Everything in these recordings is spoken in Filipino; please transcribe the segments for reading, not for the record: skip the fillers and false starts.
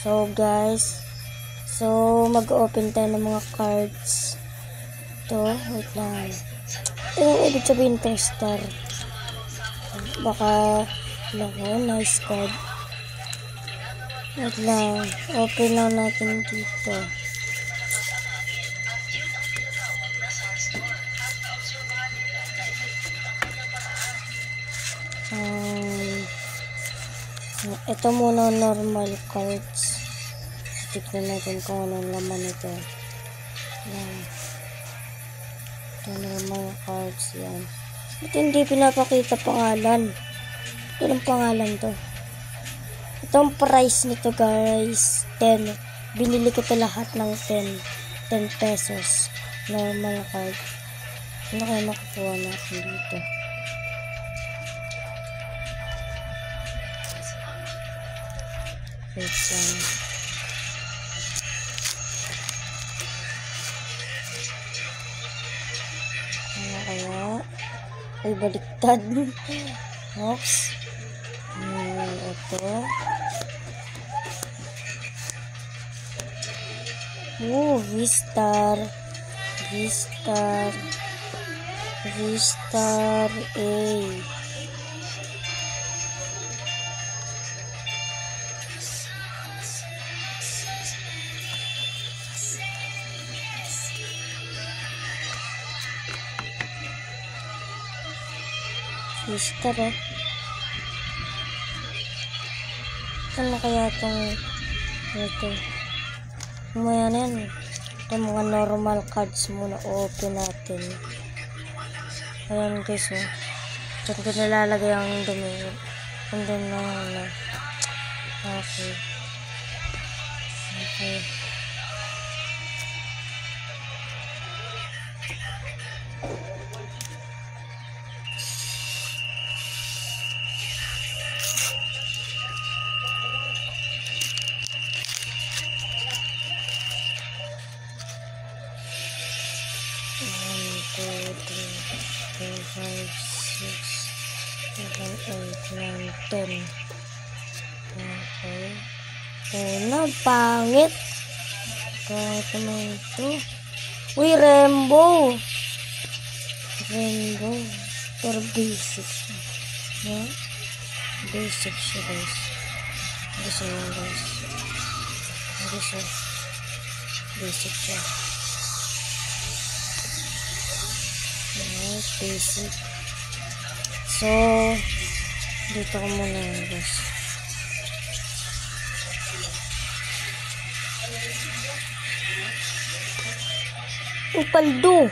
So guys, mag-open tayo ng mga cards. Ito, wait lang. Ito yung ibig sabihin to star. Baka, nice card. Wait lang, open lang natin dito. Ito muna normal cards. Tignan natin kung anong laman ito. Yan. Ito normal cards yan. Ito hindi pinapakita pangalan. Ito ang pangalan to. Itong price nito guys, 10. Binili ko ito lahat ng 10 pesos. Normal card. Ano kaya makukuha natin dito? Wait lang. Ano kaya? Ay, baliktad. Oops. Ito. V-Star A. V-Star Ano kaya itong ito? Mamaya na yan. Ito mga normal cards muna. Open natin. Ayan guys. Diyan ko nalalagay ang dumi. And then Okay. Pangit. Pangit naman ito. Uy, rainbow. Pero basic siya. Yeah? Basic siya guys. Basic siya. Yes, basic. So, dito ko muna yun guys. Paldo.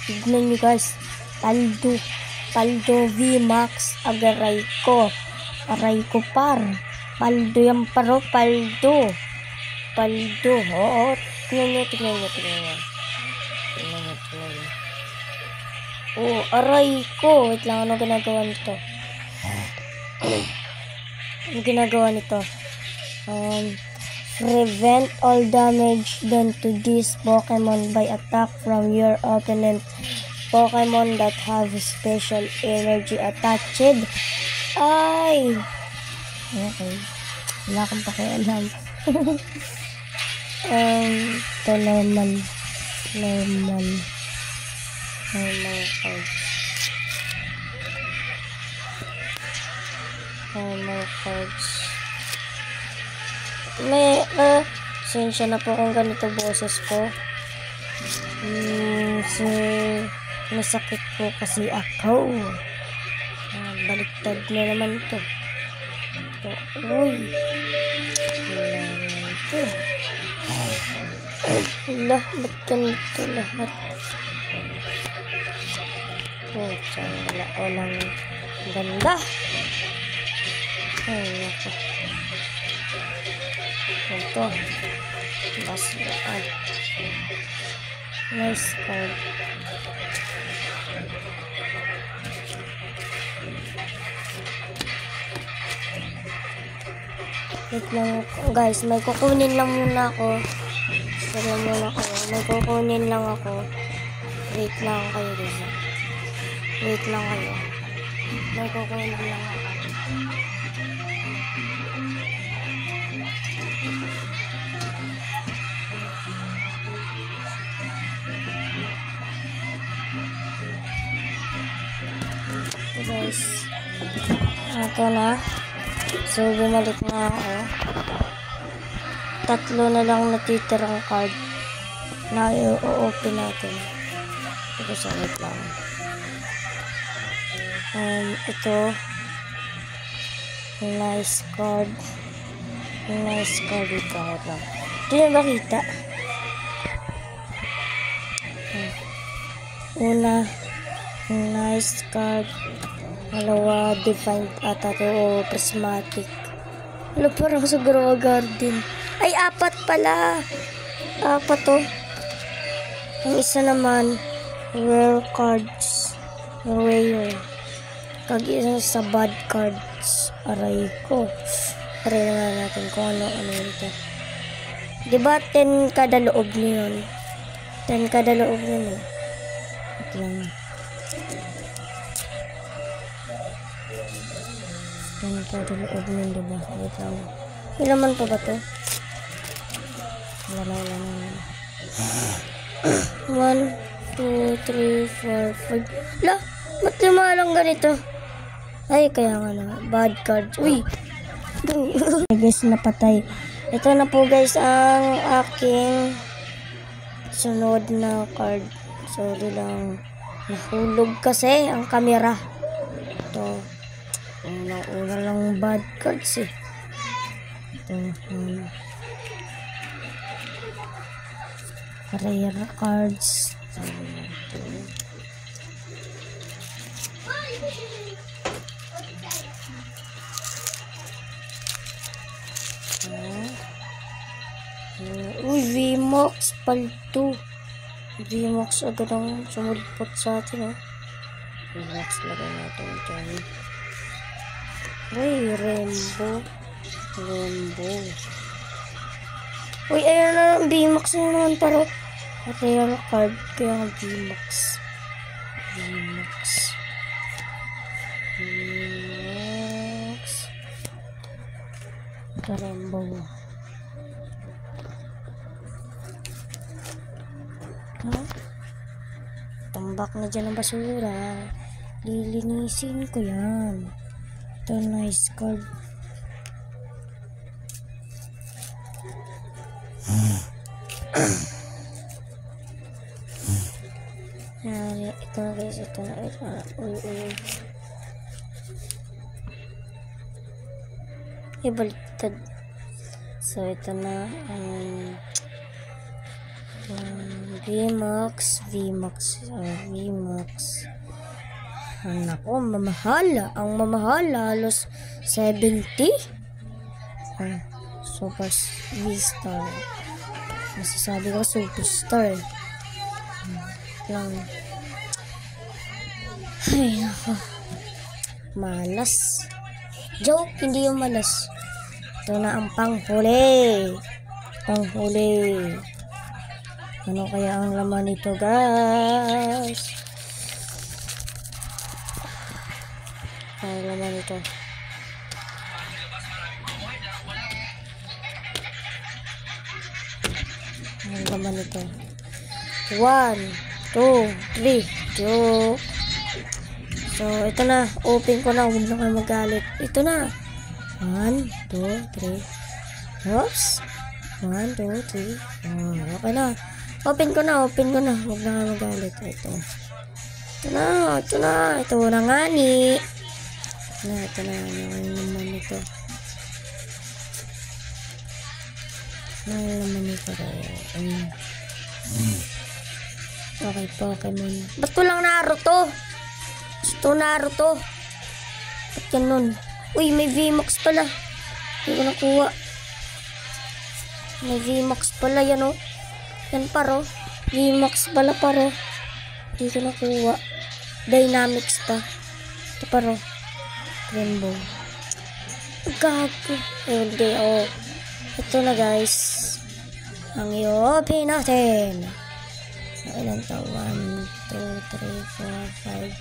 Tignan nyo guys. Paldo V-Max Aray ko par. Paldo yan paro. Paldo. Oo. Tignan nyo. Oh, aray ko. Wait lang, ano ginagawa nito? Prevent all damage done to this Pokemon by attack from your opponent. Pokemon that have special energy attached. Ay! Okay. Wala akong pakialam. Ito normal cards. Sensya na po kung ganito boses ko. Masakit po kasi ako. Baliktad na naman ito. Uy. Ba't ganito lahat? Walang ganda. Ay, nako. Ito. Nice card. Wait lang guys, may kukunin lang muna ako. May kukunin lang ako. Wait lang kayo guys. May kukunin lang ako. So guys, ito na. So bumalik na ako. 3 na lang natitirang card na i-open natin. Ito sa wait lang. Ito nice card. Nice card ito lang. Hindi na makita. Una, nice card. Dalawa, defined ata to o prismatic. Wala, parang sa Grow Garden. Ay, 4 pala. 4 to. Ang isa naman, rare cards. Rare. Kag-isang sa bad cards. Aray ko. Aray na natin kung ano ito. Diba 10 kada loob niyon? 10 kada loob niyon eh. Ito lang. 10 kada loob niyon, diba? Wait lang. Ilaman pa ba to? Wala na. 1, 2, 3, 4, 5. La! Ba't 5 lang ganito? Ay, kaya nga na. Bad cards. Uy! Guys, napatay. Ito na po guys ang aking sunod na card. Sorry lang. Nahulog kasi ang camera. Ito. Una lang bad cards eh. Ito. Rare cards. Uy, VMAX palto. VMAX agad ang sumulpot sa atin. VMAX lagay natin dyan. Uy, Rainbow. Uy, ayun na ang VMAX na naman pero rare card kaya ang VMAX. Rainbow. Tambak na dyan ang basura. Lilinisin ko yan. Ito nice card. Ito na guys. Ito na. Uy. Ibaliktad. So ito na. VMAX. Nako, mamahal. Ang mamahal, halos 70. Super V-Star. Masasabi ko superstar. Lang. Ay, nako. Malas. Joke, hindi yung malas. Ito na ang panghuli. Ano kaya ang laman nito, guys? Ano laman nito? Ang laman nito. 1, 2, 3. Joke. So, ito na. Open ko na. Huwag na kayo magalit. Ito na. 1, 2, 3. Oops. 1, 2, 3. Okay na. Open ko na. Huwag na kayo magalit. Ito na. Ito na nga ni. Ito na. Ano naman ito? Okay, Pokemon. Ba't ko lang Naruto? Ba't yan nun? Uy, may VMAX pala. Hindi ko nakuha. May VMAX pala yan, oh. Yan paro. VMAX pala paro. Hindi ko nakuha. Dynamics pa. Ito paro. Rainbow. Gago. Hindi, oh. Ito na, guys. Ang i-open natin. Ilan to? 1, 2, 3, 4, 5,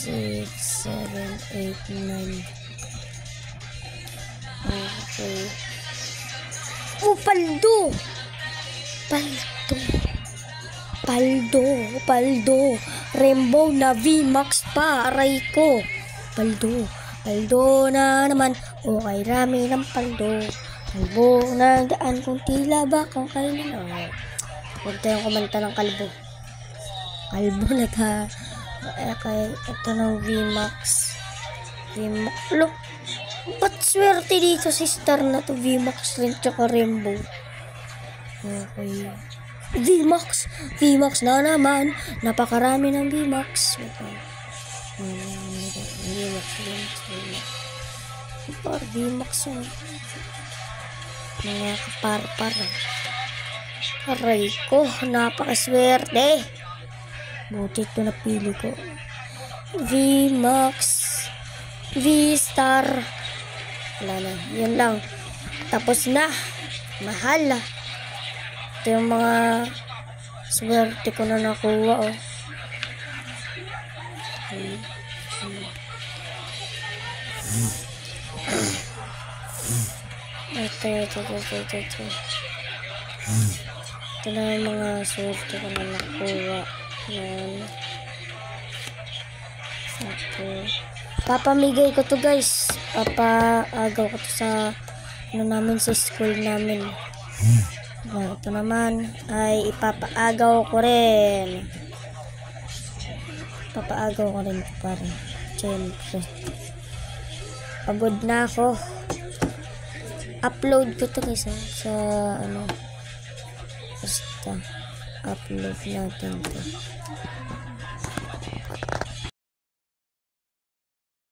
6, 7, 8, 9. Okay. Oh, paldo! Paldo. Rainbow na VMAX pa. Aray ko. Paldo na naman. Okay, rami ng paldo. Kalbo na daan kung tila ba kung kailan. Huwag tayong kumanta ng kalbo. Kalbo na ta. Okay, ito ng VMAX. Look. Ba't swerte dito si star na to? VMAX rin tsaka Rainbow. Okay. VMAX na naman. Napakarami ng VMAX. VMAX yun. Mga kapar-par. Aray ko, napakaswerte. Buti ito napili ko. VMAX. V-Star. Wala na. Yun lang. Tapos na. Mahal. Ito yung mga swerte ko na nakuha. Ito. Ito na yung mga swerte ko na nakuha. Yan. Okay. Papamigay ko to guys. Papaagaw ko to sa namin sa school namin. Ito naman ay ipapaagaw ko rin. Papaagaw ko rin ito pare. Siyempre. Pagod na ako. Upload ko to guys sa basta upload natin to.